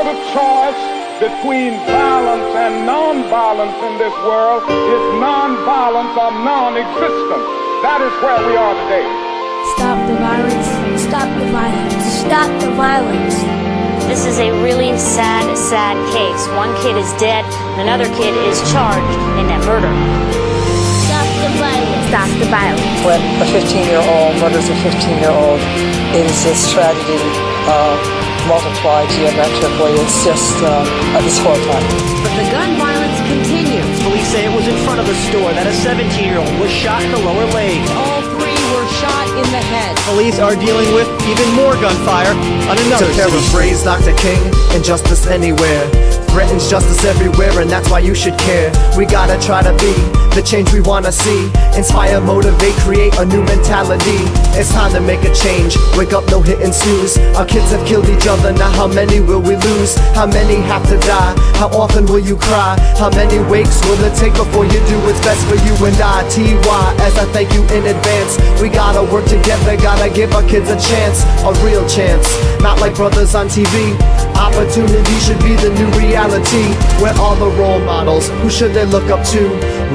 ultimate choice between violence and non-violence in this world is non-violence or non-existence. That is where we are today. Stop the violence. Stop the violence. Stop the violence. This is a really sad, sad case. One kid is dead, and another kid is charged in that murder. Stop the violence. Stop the violence. When a 15-year-old murders a 15-year-old, it is this tragedy multiplied geometrically. It's just, it's horrifying. But the gun violence continues. Police say it was in front of the store that a 17-year-old was shot in the lower leg. All three were shot in the head. Police are dealing with even more gunfire on another To paraphrase Dr. King, injustice anywhere threatens justice everywhere, and that's why you should care. We gotta try to be the change we wanna see. Inspire, motivate, create a new mentality. It's time to make a change. Wake up, no hit and snooze. Our kids have killed each other, now how many will we lose? How many have to die? How often will you cry? How many wakes will it take before you do what's best for you and I? TY, as I thank you in advance. We gotta work together, gotta give our kids a chance. A real chance, not like brothers on TV. Opportunity should be the new reality. We're all the role models, who should they look up to?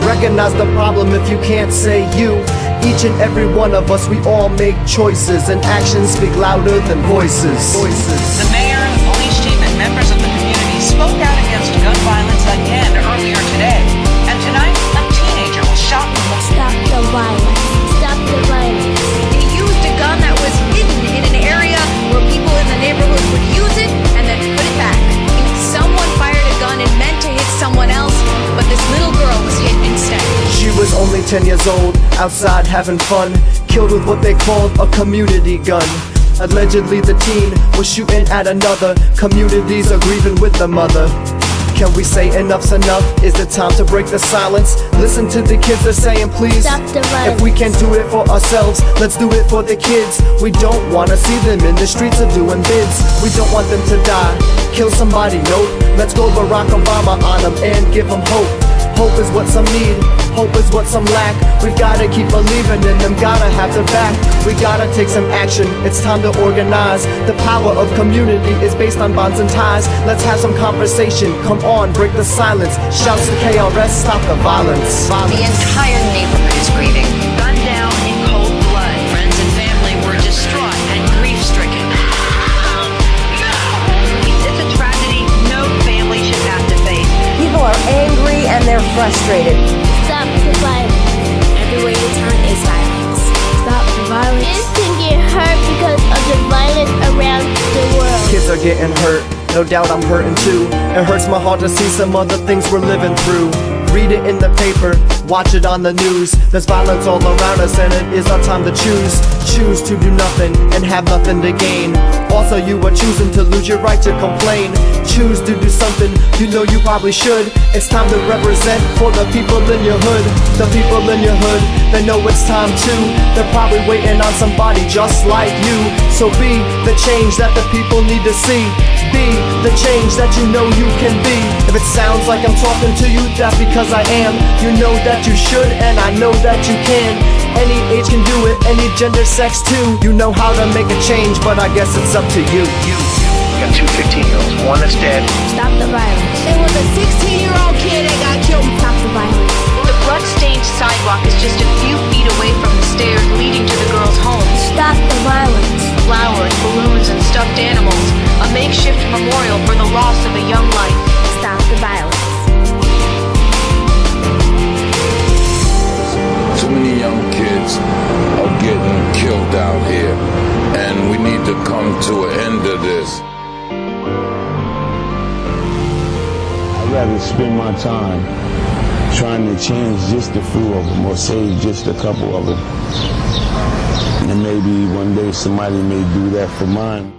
Recognize the problem if you can't say you. Each and every one of us, we all make choices, and actions speak louder than voices. The mayor, the police chief, and members of the community spoke out against gun violence again earlier today. And tonight, a teenager was shot in the... Stop the violence. Stop the violence. He used a gun that was hidden in an area where people in the neighborhood would use it and then put it back. Someone fired a gun and meant to hit someone else, but this little girl was hit instead. She was only 10 years old, outside having fun, killed with what they called a community gun. Allegedly the teen was shooting at another. Communities are grieving with the mother. Can we say enough's enough? Is it time to break the silence? Listen to the kids, they're saying please. Stop the violence. If we can't do it for ourselves, let's do it for the kids. We don't wanna see them in the streets of doing bids. We don't want them to die, kill somebody, nope. Let's go Barack Obama on them and give them hope. Hope is what some need, hope is what some lack. We've gotta keep believing in them, gotta have their back. We gotta take some action, it's time to organize. The power of community is based on bonds and ties. Let's have some conversation, come on, break the silence. Shouts to KRS, stop the violence. The entire neighborhood is grieving. Gunned down in cold blood. Friends and family were distraught and grief-stricken. It's a tragedy no family should have to face. People are angry and they're frustrated. Stop the violence. Every way to turn is silence. Stop the violence. Kids can get hurt because of the violence around the world. Kids are getting hurt, no doubt I'm hurting too. It hurts my heart to see some other things we're living through. Read it in the paper, watch it on the news. There's violence all around us and it is our time to choose. Choose to do nothing and have nothing to gain. Also you are choosing to lose your right to complain. Choose to do something you know you probably should. It's time to represent for the people in your hood. The people in your hood, they know it's time to. They're probably waiting on somebody just like you. So be the change that the people need to see. Be the change that you know you can be. If it sounds like I'm talking to you, that's because I am. You know that you should and I know that you can. Any age can do it, any gender, sex too. You know how to make a change, but I guess it's up to you. You got two 15-year-olds, one that's dead. Stop the violence. There was a 16-year-old kid that got killed. Stop the violence. The blood-stained sidewalk is just a few feet away from the stairs leading to the girl's home. Stop the violence. Flowers, balloons, and stuffed animals. A makeshift memorial for the loss of a young life. Stop the violence. Too many young kids are getting killed out here, and we need to come to an end of this. I'd rather spend my time trying to change just a few of them or save just a couple of them. And maybe one day somebody may do that for mine.